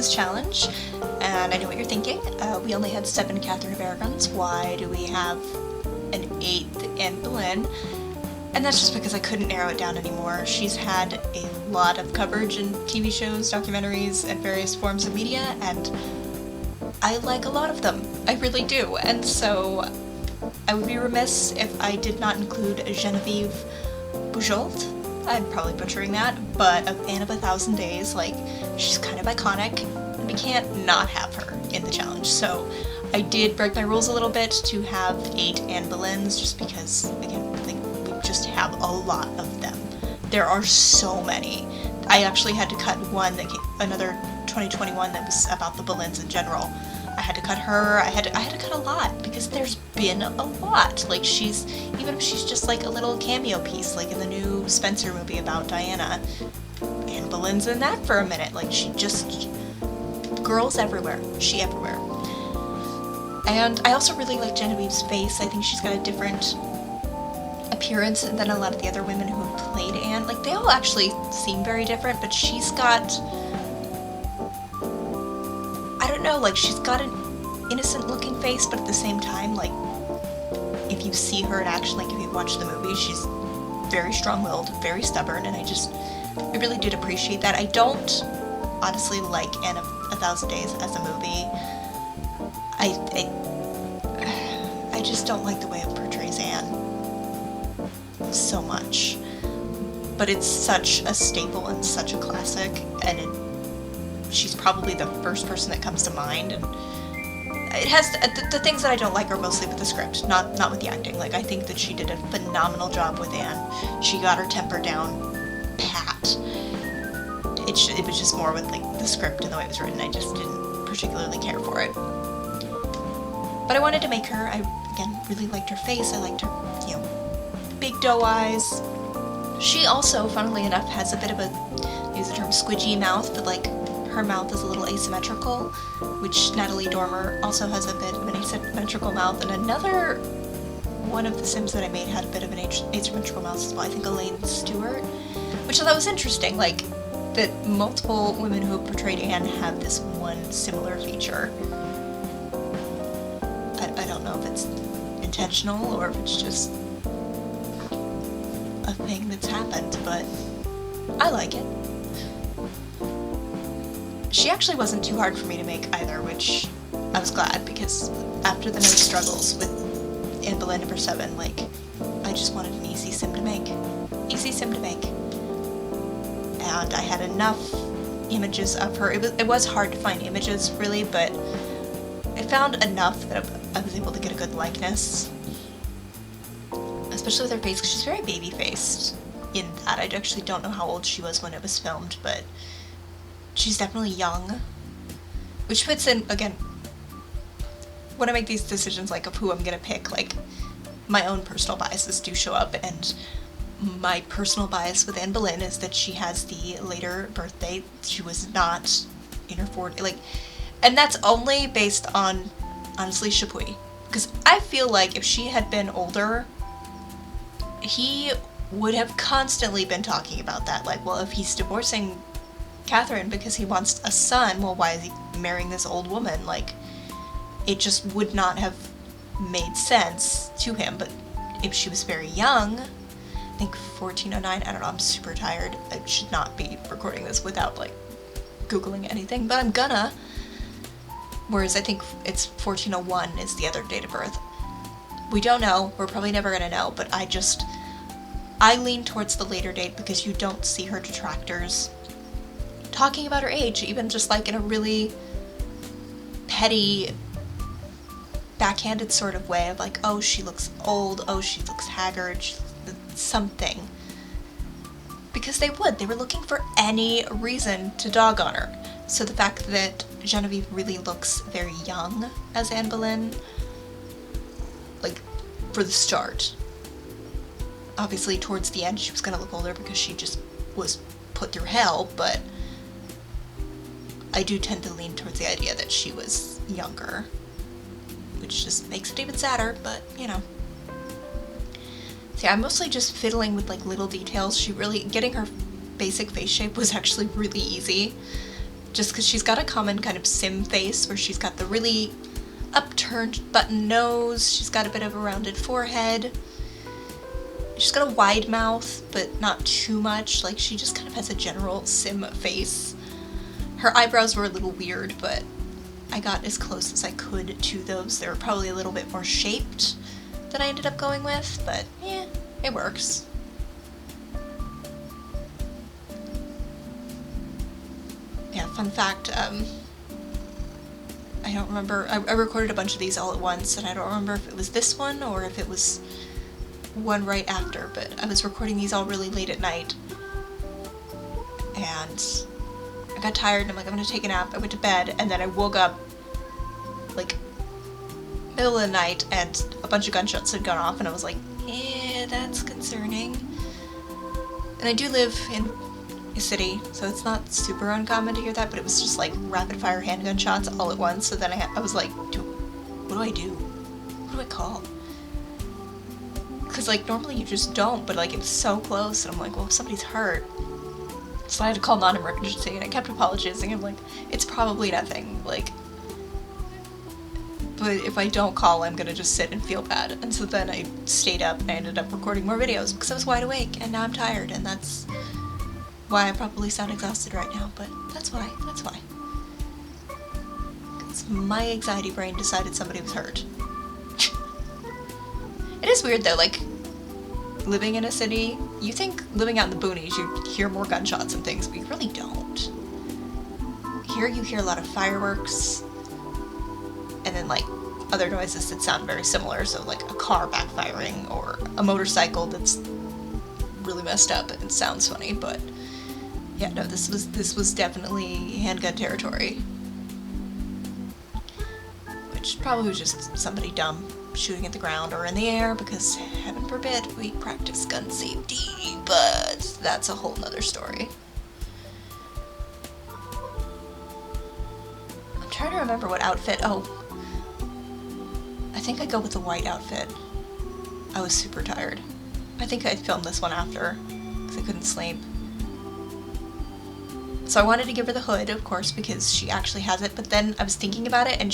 this challenge, and I know what you're thinking. We only had 7 Catherine of Aragons. Why do we have an 8th Anne Boleyn? And that's just because I couldn't narrow it down anymore. She's had a lot of coverage in TV shows, documentaries, and various forms of media, and I like a lot of them. I really do. And so I would be remiss if I did not include Geneviève Bujold. I'm probably butchering that, but of Anne of a Thousand Days, like, she's kind of iconic, and we can't not have her in the challenge. So I did break my rules a little bit to have 8 Anne Boleyns, just because, again, I think we just have a lot of them. There are so many. I actually had to cut one, another 2021 that was about the Boleyns in general. I had to cut her, I had to cut a lot, because there's been a lot. Like, even if she's just like a little cameo piece, like in the new Spencer movie about Diana, Anne Boleyn's in that for a minute. Like, girls everywhere. She everywhere. And I also really like Genevieve's face. I think she's got a different appearance than a lot of the other women who have played Anne. Like, they all actually seem very different, but she's got, I don't know, like, she's got an innocent looking face, but at the same time, like, if you see her in action, like if you watch the movie, she's very strong-willed, very stubborn, and I really did appreciate that. I don't honestly like Anne of a Thousand Days as a movie. I just don't like the way it portrays Anne so much. But it's such a staple and such a classic, and she's probably the first person that comes to mind, and it has the things that I don't like are mostly with the script, not with the acting. Like, I think that she did a phenomenal job with Anne. She got her temper down pat. It was just more with, like, the script and the way it was written. I just didn't particularly care for it. But I wanted to make her. I, again, really liked her face. I liked her, big doe eyes. She also, funnily enough, has a bit of a, use the term squidgy mouth, but, like, her mouth is a little asymmetrical, which Natalie Dormer also has a bit of an asymmetrical mouth, and another one of the Sims that I made had a bit of an asymmetrical mouth as well. I think Elaine Stewart, which I thought was interesting, like, that multiple women who have portrayed Anne have this one similar feature. I don't know if it's intentional or if it's just a thing that's happened, but I like it. She actually wasn't too hard for me to make either, which I was glad, because after the no struggles with Anne Boleyn number 7, like, I just wanted an easy sim to make. Easy sim to make. And I had enough images of her. It was hard to find images, really, but I found enough that I was able to get a good likeness. Especially with her face, because she's very baby-faced in that. I actually don't know how old she was when it was filmed, but she's definitely young, which fits in, again, when I make these decisions, like, of who I'm gonna pick, like, my own personal biases do show up, and my personal bias with Anne Boleyn is that she has the later birth date. She was not in her 40s, like, and that's only based on, honestly, Chapuis, because I feel like if she had been older, he would have constantly been talking about that, like, well, if he's divorcing Catherine because he wants a son, well, why is he marrying this old woman? Like, it just would not have made sense to him. But if she was very young, I think 1409, I don't know, I'm super tired. I should not be recording this without, like, Googling anything, but I'm gonna. Whereas I think it's 1401 is the other date of birth. We don't know, we're probably never gonna know, but I lean towards the later date because you don't see her detractors talking about her age, even just like in a really petty, backhanded sort of way of like, oh, she looks old, oh, she looks haggard, something. Because they were looking for any reason to dog on her. So the fact that Geneviève really looks very young as Anne Boleyn, like, for the start. Obviously, towards the end, she was gonna look older because she just was put through hell, but I do tend to lean towards the idea that she was younger, which just makes it even sadder, but, you know. So yeah, I'm mostly just fiddling with, like, little details. Getting her basic face shape was actually really easy. just because she's got a common kind of sim face where she's got the really upturned button nose, she's got a bit of a rounded forehead, she's got a wide mouth, but not too much, like she just kind of has a general sim face. Her eyebrows were a little weird, but I got as close as I could to those. They were probably a little bit more shaped than I ended up going with, but yeah, it works. Yeah, fun fact, I don't remember, I recorded a bunch of these all at once, and I don't remember if it was this one or if it was one right after, but I was recording these all really late at night, and I got tired, and I'm like, I'm gonna take a nap. I went to bed, and then I woke up, like, middle of the night, and a bunch of gunshots had gone off, and I was like, yeah, that's concerning. And I do live in a city, so it's not super uncommon to hear that, but it was just like rapid-fire handgun shots all at once, so then I was like, what do I do? What do I call? Because, like, normally you just don't, but, like, it was so close, and I'm like, well, if somebody's hurt. So I had to call non-emergency, and I kept apologizing. I'm like, it's probably nothing, like, but if I don't call, I'm gonna just sit and feel bad. And so then I stayed up, and I ended up recording more videos, because I was wide awake, and now I'm tired, and that's why I probably sound exhausted right now, but that's why. Because my anxiety brain decided somebody was hurt. It is weird though, like, living in a city, you think living out in the boonies you'd hear more gunshots and things, but you really don't. Here you hear a lot of fireworks, and then, like, other noises that sound very similar, so like a car backfiring, or a motorcycle that's really messed up and sounds funny, but yeah, no, this was definitely handgun territory. Which probably was just somebody dumb shooting at the ground or in the air, because heaven forbid we practice gun safety, but that's a whole nother story. I'm trying to remember what outfit, oh, I think I go with the white outfit. I was super tired. I think I filmed this one after, because I couldn't sleep. So I wanted to give her the hood, of course, because she actually has it, but then I was thinking about it, and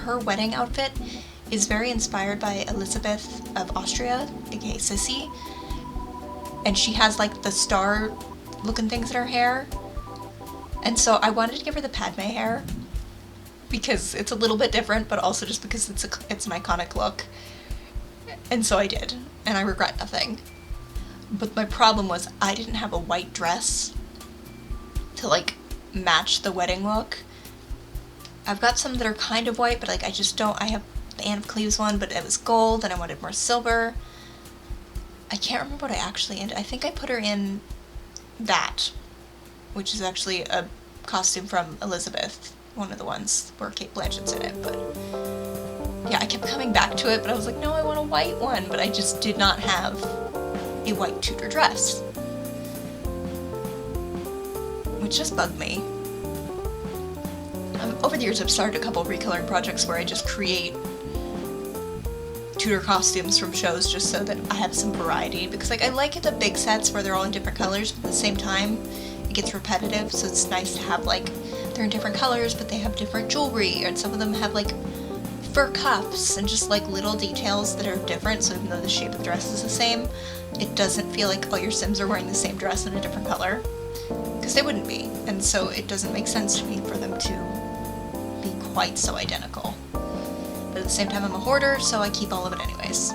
her wedding outfit is very inspired by Elizabeth of Austria, aka Sissy, and she has, like, the star looking things in her hair, and so I wanted to give her the Padme hair, because it's a little bit different, but also just because it's an iconic look, and so I did, and I regret nothing. But my problem was I didn't have a white dress to, like, match the wedding look. I've got some that are kind of white, but, like, I just don't. I have the Anne of Cleves one, but it was gold, and I wanted more silver. I can't remember what I actually ended. I think I put her in that, which is actually a costume from Elizabeth, one of the ones where Kate Blanchett's in it, but yeah, I kept coming back to it, but I was like, no, I want a white one, but I just did not have a white Tudor dress, which just bugged me. Over the years, I've started a couple of recoloring projects where I just create Tudor costumes from shows just so that I have some variety, because, like, I like the big sets where they're all in different colors, but at the same time it gets repetitive, so it's nice to have, like, they're in different colors but they have different jewelry, and some of them have, like, fur cuffs and just, like, little details that are different, so even though the shape of the dress is the same, it doesn't feel like all your Sims are wearing the same dress in a different color, because they wouldn't be, and so it doesn't make sense to me for them to be quite so identical. But at the same time, I'm a hoarder, so I keep all of it anyways.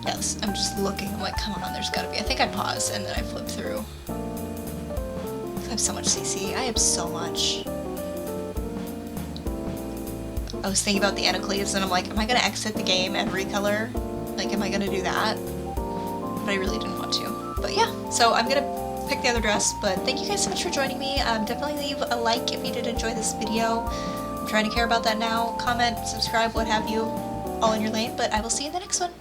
Yes, I'm just looking, I'm like, come on, there's gotta be. I think I pause, and then I flip through. I have so much CC. I have so much. I was thinking about the Anne of Cleves, and I'm like, am I gonna exit the game and recolor? Like, am I gonna do that? But I really didn't want to. But yeah, so I'm gonna pick the other dress, but thank you guys so much for joining me. Definitely leave a like if you did enjoy this video. I'm trying to care about that now. Comment, subscribe, what have you, all in your lane, but I will see you in the next one.